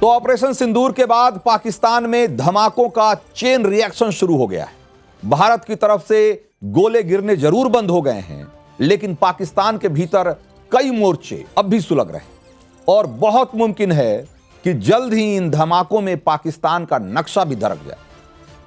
तो ऑपरेशन सिंदूर के बाद पाकिस्तान में धमाकों का चेन रिएक्शन शुरू हो गया है। भारत की तरफ से गोले गिरने जरूर बंद हो गए हैं, लेकिन पाकिस्तान के भीतर कई मोर्चे अब भी सुलग रहे हैं और बहुत मुमकिन है कि जल्द ही इन धमाकों में पाकिस्तान का नक्शा भी दरक जाए,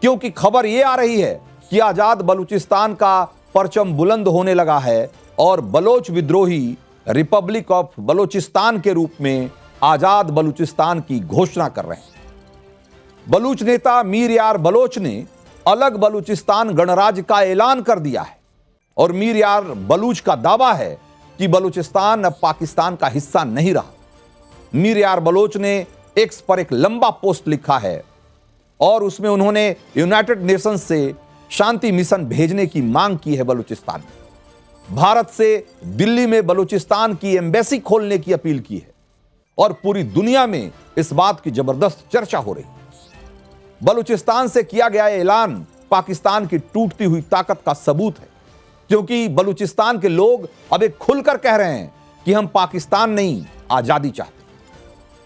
क्योंकि खबर यह आ रही है कि आजाद बलूचिस्तान का परचम बुलंद होने लगा है और बलोच विद्रोही रिपब्लिक ऑफ बलोचिस्तान के रूप में आजाद बलूचिस्तान की घोषणा कर रहे हैं। बलूच नेता मीर यार बलोच ने अलग बलूचिस्तान गणराज्य का ऐलान कर दिया है और मीर यार बलूच का दावा है कि बलूचिस्तान अब पाकिस्तान का हिस्सा नहीं रहा। मीर यार बलोच ने एक्स पर एक लंबा पोस्ट लिखा है और उसमें उन्होंने यूनाइटेड नेशंस से शांति मिशन भेजने की मांग की है। बलूचिस्तान में भारत से दिल्ली में बलूचिस्तान की एम्बेसी खोलने की अपील की है और पूरी दुनिया में इस बात की जबरदस्त चर्चा हो रही है। बलूचिस्तान से किया गया ऐलान पाकिस्तान की टूटती हुई ताकत का सबूत है, क्योंकि बलूचिस्तान के लोग अब एक खुलकर कह रहे हैं कि हम पाकिस्तान नहीं, आजादी चाहते।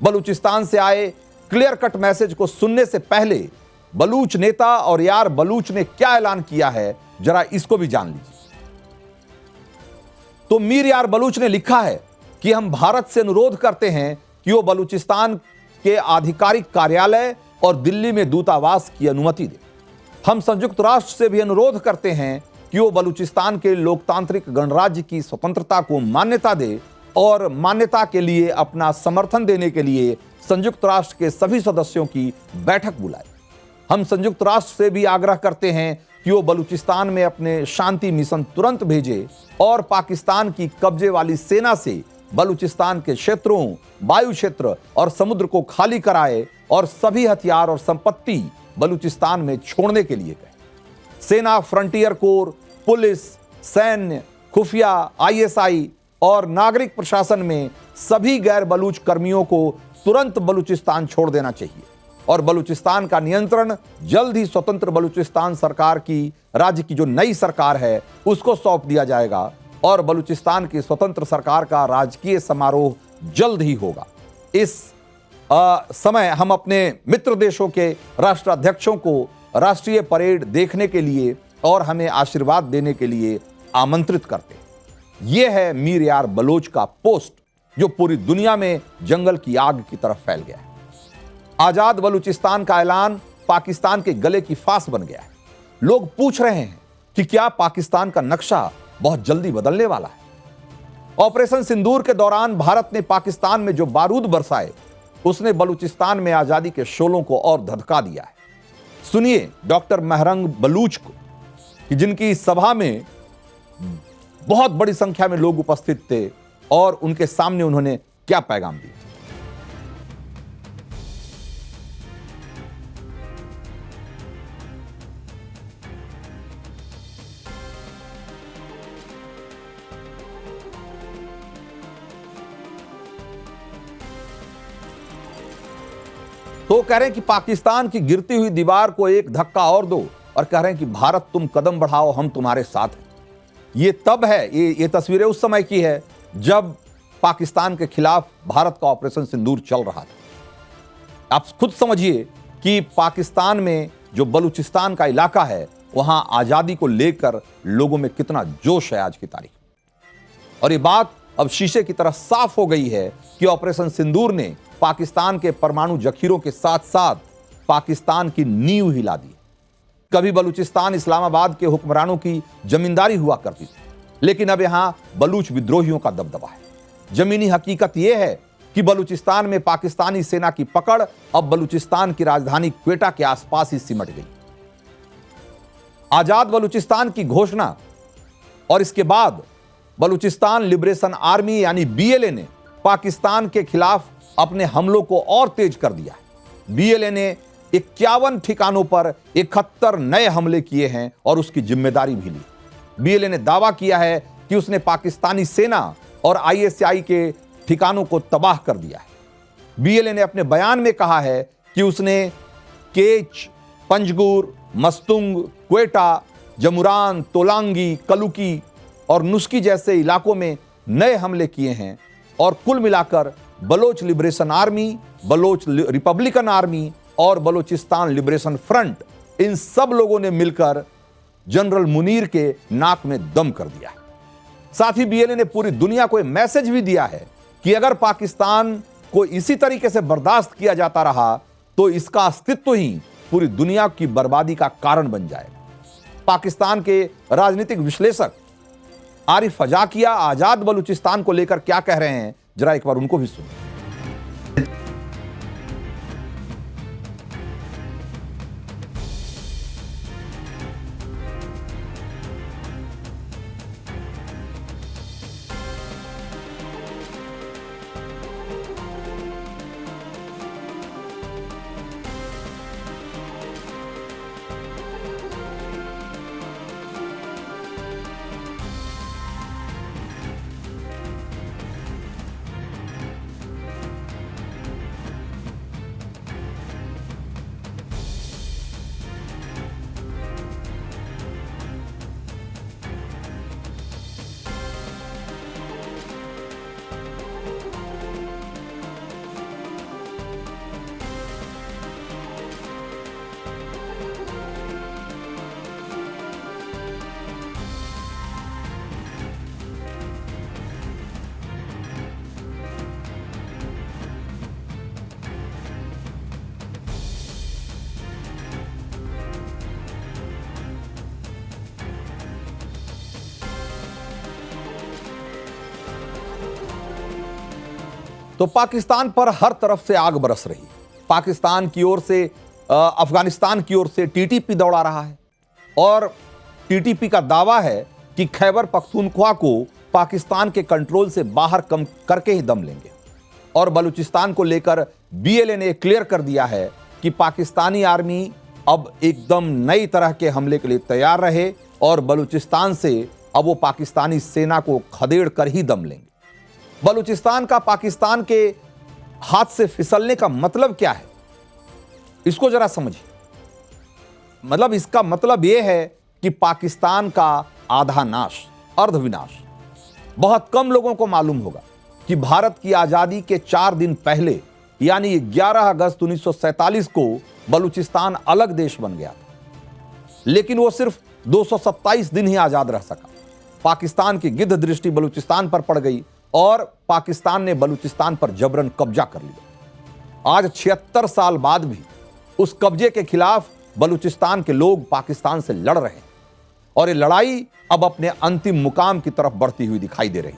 बलूचिस्तान से आए क्लियर कट मैसेज को सुनने से पहले बलूच नेता और यार बलूच ने क्या ऐलान किया है, जरा इसको भी जान लीजिए। तो मीर यार बलूच ने लिखा है कि हम भारत से अनुरोध करते हैं कि वो बलूचिस्तान के आधिकारिक कार्यालय और दिल्ली में दूतावास की अनुमति दे। हम संयुक्त राष्ट्र से भी अनुरोध करते हैं कि वो बलूचिस्तान के लोकतांत्रिक गणराज्य की स्वतंत्रता को मान्यता दे और मान्यता के लिए अपना समर्थन देने के लिए संयुक्त राष्ट्र के सभी सदस्यों की बैठक बुलाए। हम संयुक्त राष्ट्र से भी आग्रह करते हैं कि वो बलूचिस्तान में अपने शांति मिशन तुरंत भेजे और पाकिस्तान की कब्जे वाली सेना से बलूचिस्तान के क्षेत्रों, वायु क्षेत्र और समुद्र को खाली कराए और सभी हथियार और संपत्ति बलूचिस्तान में छोड़ने के लिए कहे। सेना, फ्रंटियर कोर, पुलिस, सैन्य, खुफिया, आईएसआई और नागरिक प्रशासन में सभी गैर बलूच कर्मियों को तुरंत बलूचिस्तान छोड़ देना चाहिए और बलूचिस्तान का नियंत्रण जल्द ही स्वतंत्र बलूचिस्तान सरकार की, राज्य की जो नई सरकार है, उसको सौंप दिया जाएगा और बलूचिस्तान की स्वतंत्र सरकार का राजकीय समारोह जल्द ही होगा। इस समय हम अपने मित्र देशों के राष्ट्राध्यक्षों को राष्ट्रीय परेड देखने के लिए और हमें आशीर्वाद देने के लिए आमंत्रित करते हैं। यह है मीर यार बलोच का पोस्ट, जो पूरी दुनिया में जंगल की आग की तरफ फैल गया है। आजाद बलूचिस्तान का ऐलान पाकिस्तान के गले की फांस बन गया है। लोग पूछ रहे हैं कि क्या पाकिस्तान का नक्शा बहुत जल्दी बदलने वाला है। ऑपरेशन सिंदूर के दौरान भारत ने पाकिस्तान में जो बारूद बरसाए, उसने बलूचिस्तान में आजादी के शोलों को और धधका दिया है। सुनिए डॉक्टर महरंग बलूच को, कि जिनकी सभा में बहुत बड़ी संख्या में लोग उपस्थित थे और उनके सामने उन्होंने क्या पैगाम दिया। तो कह रहे हैं कि पाकिस्तान की गिरती हुई दीवार को एक धक्का और दो और कह रहे हैं कि भारत तुम कदम बढ़ाओ, हम तुम्हारे साथ हैं। ये तब है, ये तस्वीरें उस समय की है जब पाकिस्तान के खिलाफ भारत का ऑपरेशन सिंदूर चल रहा था। आप खुद समझिए कि पाकिस्तान में जो बलूचिस्तान का इलाका है, वहां आजादी को लेकर लोगों में कितना जोश है आज की तारीख। और ये बात अब शीशे की तरह साफ हो गई है कि ऑपरेशन सिंदूर ने पाकिस्तान के परमाणु जखीरों के साथ साथ पाकिस्तान की नींव हिला दी। कभी बलूचिस्तान इस्लामाबाद के हुक्मरानों की जमींदारी हुआ करती थी, लेकिन अब यहां बलूच विद्रोहियों का दबदबा है। जमीनी हकीकत यह है कि बलूचिस्तान में पाकिस्तानी सेना की पकड़ अब बलूचिस्तान की राजधानी क्वेटा के आसपास ही सिमट गई। आजाद बलूचिस्तान की घोषणा और इसके बाद बलूचिस्तान लिबरेशन आर्मी यानी बीएलए ने पाकिस्तान के खिलाफ अपने हमलों को और तेज कर दिया है। बीएलए ने 51 ठिकानों पर 71 नए हमले किए हैं और उसकी जिम्मेदारी भी ली। बीएलए ने दावा किया है कि उसने पाकिस्तानी सेना और आईएसआई के ठिकानों को तबाह कर दिया है। बीएलए ने अपने बयान में कहा है कि उसने केच, पंजगुर, मस्तुंग, क्वेटा, जमुरान, तोलांगी, कलुकी और नुस्की जैसे इलाकों में नए हमले किए हैं और कुल मिलाकर Baloch liberation army, Baloch republican army और बलोचिस्तान लिबरेशन फ्रंट, इन सब लोगों ने मिलकर जनरल मुनीर के नाक में दम कर दिया है। साथ ही बीएलए ने पूरी दुनिया को एक मैसेज भी दिया है कि अगर पाकिस्तान को इसी तरीके से बर्दाश्त किया जाता रहा तो इसका अस्तित्व ही पूरी दुनिया की बर्बादी का कारण बन जाएगा। पाकिस्तान के राजनीतिक विश्लेषक आरिफ फजाकिया आजाद बलूचिस्तान को लेकर क्या कह रहे हैं, जरा एक बार उनको भी सुनिए। तो पाकिस्तान पर हर तरफ से आग बरस रही। पाकिस्तान की ओर से अफगानिस्तान की ओर से टीटीपी दौड़ा रहा है और टीटीपी का दावा है कि खैबर पख्तूनख्वा को पाकिस्तान के कंट्रोल से बाहर कम करके ही दम लेंगे। और बलूचिस्तान को लेकर बीएलए ने क्लियर कर दिया है कि पाकिस्तानी आर्मी अब एकदम नई तरह के हमले के लिए तैयार रहे और बलूचिस्तान से अब वो पाकिस्तानी सेना को खदेड़ कर ही दम लेंगे। बलूचिस्तान का पाकिस्तान के हाथ से फिसलने का मतलब क्या है, इसको जरा समझिए। मतलब इसका मतलब यह है कि पाकिस्तान का आधा नाश, अर्धविनाश। बहुत कम लोगों को मालूम होगा कि भारत की आजादी के 4 दिन पहले यानी 11 अगस्त 1947 को बलूचिस्तान अलग देश बन गया था, लेकिन वो सिर्फ 227 दिन ही आजाद रह सका। पाकिस्तान की गिद्ध दृष्टि बलूचिस्तान पर पड़ गई और पाकिस्तान ने बलूचिस्तान पर जबरन कब्जा कर लिया। आज 76 साल बाद भी उस कब्जे के खिलाफ बलूचिस्तान के लोग पाकिस्तान से लड़ रहे हैं और ये लड़ाई अब अपने अंतिम मुकाम की तरफ बढ़ती हुई दिखाई दे रही।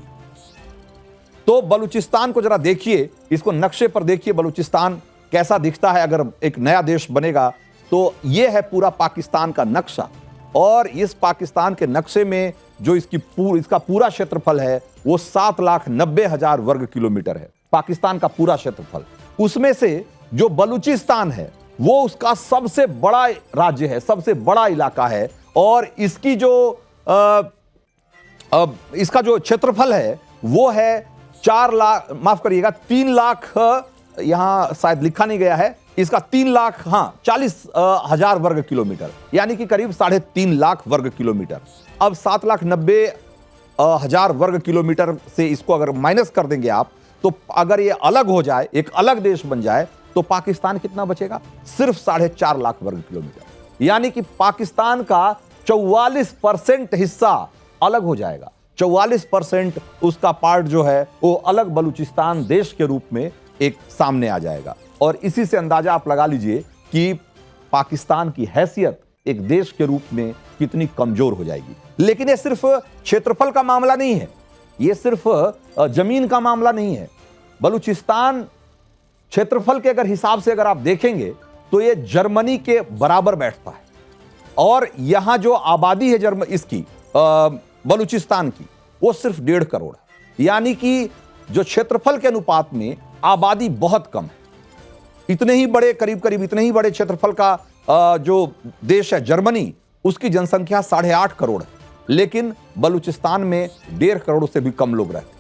तो बलूचिस्तान को जरा देखिए, इसको नक्शे पर देखिए, बलूचिस्तान कैसा दिखता है अगर एक नया देश बनेगा। तो यह है पूरा पाकिस्तान का नक्शा और इस पाकिस्तान के नक्शे में जो इसका पूरा क्षेत्रफल है वो 7,90,000 वर्ग किलोमीटर है। पाकिस्तान का पूरा क्षेत्रफल, उसमें से जो बलूचिस्तान है वो उसका सबसे बड़ा राज्य है, सबसे बड़ा इलाका है और इसकी जो इसका जो क्षेत्रफल है वो है 4 लाख, माफ करिएगा 3 लाख, यहां शायद लिखा नहीं गया है, इसका 3 लाख 40,000 वर्ग किलोमीटर, यानी कि करीब 3.5 लाख वर्ग किलोमीटर। अब 7,90,000 वर्ग किलोमीटर से इसको अगर माइनस कर देंगे आप, तो अगर ये अलग हो जाए, एक अलग देश बन जाए, तो पाकिस्तान कितना बचेगा? सिर्फ 4.5 लाख वर्ग किलोमीटर, यानी कि पाकिस्तान का 44% हिस्सा अलग हो जाएगा। 44% उसका पार्ट जो है वो अलग बलूचिस्तान देश के रूप में एक सामने आ जाएगा। और इसी से अंदाजा आप लगा लीजिए कि पाकिस्तान की हैसियत एक देश के रूप में कितनी कमजोर हो जाएगी। लेकिन ये सिर्फ क्षेत्रफल का मामला नहीं है, ये सिर्फ जमीन का मामला नहीं है। बलूचिस्तान क्षेत्रफल के अगर हिसाब से अगर आप देखेंगे तो ये जर्मनी के बराबर बैठता है और यहां जो आबादी है इसकी बलूचिस्तान की वो सिर्फ 1.5 करोड़ है, यानी कि जो क्षेत्रफल के अनुपात में आबादी बहुत कम है। इतने ही बड़े, करीब इतने ही बड़े क्षेत्रफल का जो देश है जर्मनी, उसकी जनसंख्या 8.5 करोड़ है, लेकिन बलूचिस्तान में 1.5 करोड़ से भी कम लोग रहते हैं।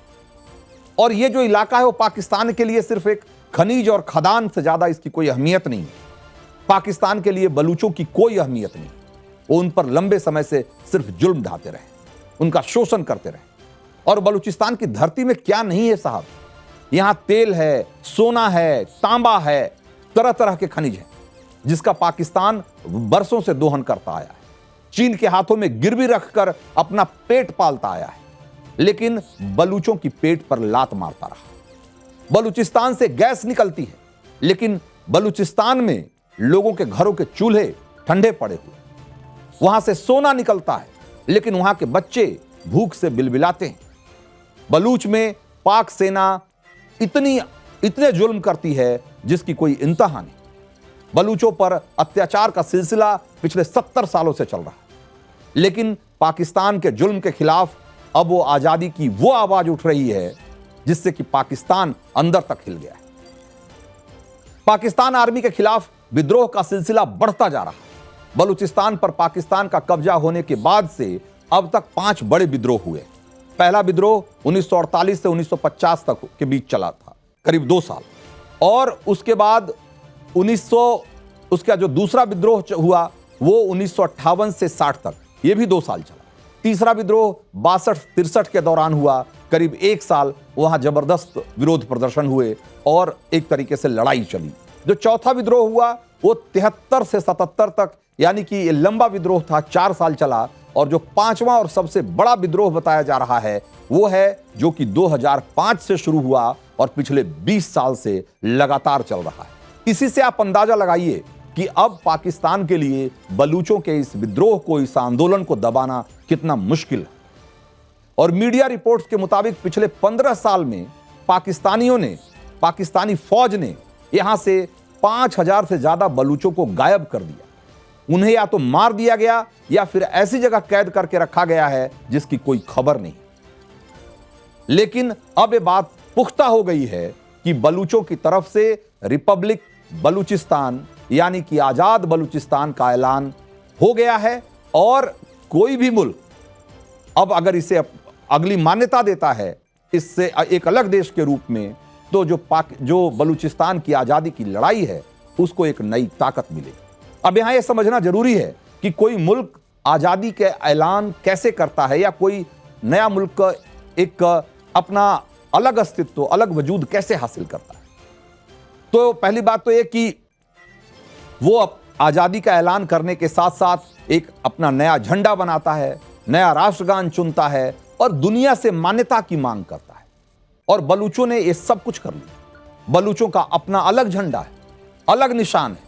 और ये जो इलाका है वो पाकिस्तान के लिए सिर्फ एक खनिज और खदान से ज्यादा इसकी कोई अहमियत नहीं है। पाकिस्तान के लिए बलूचों की कोई अहमियत नहीं, वो उन पर लंबे समय से सिर्फ जुल्म ढाते रहे, उनका शोषण करते रहे। और बलूचिस्तान की धरती में क्या नहीं है साहब, यहां तेल है, सोना है, तांबा है, तरह तरह के खनिज हैं, जिसका पाकिस्तान बरसों से दोहन करता आया है। चीन के हाथों में गिरवी रखकर अपना पेट पालता आया है, लेकिन बलूचों की पेट पर लात मारता रहा। बलूचिस्तान से गैस निकलती है, लेकिन बलूचिस्तान में लोगों के घरों के चूल्हे ठंडे पड़े हुए। वहां से सोना निकलता है, लेकिन वहां के बच्चे भूख से बिलबिलाते हैं। बलूच में पाक सेना इतने जुल्म करती है जिसकी कोई इंतहा नहीं। बलूचों पर अत्याचार का सिलसिला पिछले 70 सालों से चल रहा है, लेकिन पाकिस्तान के जुल्म के खिलाफ अब वो आजादी की वो आवाज उठ रही है जिससे कि पाकिस्तान अंदर तक हिल गया है। पाकिस्तान आर्मी के खिलाफ विद्रोह का सिलसिला बढ़ता जा रहा है। बलूचिस्तान पर पाकिस्तान का कब्जा होने के बाद से अब तक 5 बड़े विद्रोह हुए। पहला विद्रोह 1948 से 1950 तक के बीच चला था, करीब 2 साल, और उसके बाद उसका जो दूसरा विद्रोह हुआ वो 1958 से 60 तक, ये भी 2 साल चला। तीसरा विद्रोह 62-63 के दौरान हुआ, करीब 1 साल वहां जबरदस्त विरोध प्रदर्शन हुए और एक तरीके से लड़ाई चली। जो चौथा विद्रोह हुआ वो 73 से 77 तक, यानी कि ये लंबा विद्रोह था, 4 साल चला। और जो 5वां और सबसे बड़ा विद्रोह बताया जा रहा है वो है जो कि 2005 से शुरू हुआ और पिछले 20 साल से लगातार चल रहा है। इसी से आप अंदाजा लगाइए कि अब पाकिस्तान के लिए बलूचों के इस विद्रोह को, इस आंदोलन को दबाना कितना मुश्किल है। और मीडिया रिपोर्ट्स के मुताबिक पिछले 15 साल में पाकिस्तानी फौज ने यहां से 5000 से ज्यादा बलूचों को गायब कर दिया। उन्हें या तो मार दिया गया या फिर ऐसी जगह कैद करके रखा गया है जिसकी कोई खबर नहीं। लेकिन अब यह बात पुख्ता हो गई है कि बलूचों की तरफ से रिपब्लिक बलूचिस्तान यानी कि आजाद बलूचिस्तान का ऐलान हो गया है। और कोई भी मुल्क अब अगर इसे अगली मान्यता देता है इससे एक अलग देश के रूप में, तो जो बलूचिस्तान की आजादी की लड़ाई है उसको एक नई ताकत मिलेगी। अब यहां यह समझना जरूरी है कि कोई मुल्क आजादी के ऐलान कैसे करता है या कोई नया मुल्क एक अपना अलग अस्तित्व, अलग वजूद कैसे हासिल करता है। तो पहली बात तो यह कि वो आजादी का ऐलान करने के साथ साथ एक अपना नया झंडा बनाता है, नया राष्ट्रगान चुनता है और दुनिया से मान्यता की मांग करता है। और बलूचों ने यह सब कुछ कर लिया। बलूचों का अपना अलग झंडा है, अलग निशान है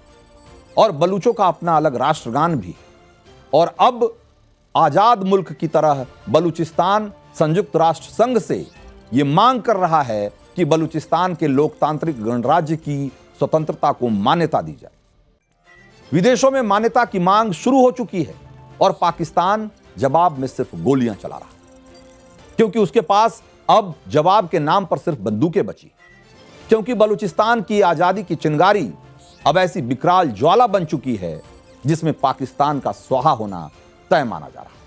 और बलूचों का अपना अलग राष्ट्रगान भी। और अब आजाद मुल्क की तरह बलूचिस्तान संयुक्त राष्ट्र संघ से यह मांग कर रहा है कि बलूचिस्तान के लोकतांत्रिक गणराज्य की स्वतंत्रता को मान्यता दी जाए। विदेशों में मान्यता की मांग शुरू हो चुकी है और पाकिस्तान जवाब में सिर्फ गोलियां चला रहा है, क्योंकि उसके पास अब जवाब के नाम पर सिर्फ बंदूकें बची। क्योंकि बलूचिस्तान की आजादी की चिंगारी अब ऐसी विकराल ज्वाला बन चुकी है जिसमें पाकिस्तान का स्वाहा होना तय माना जा रहा है।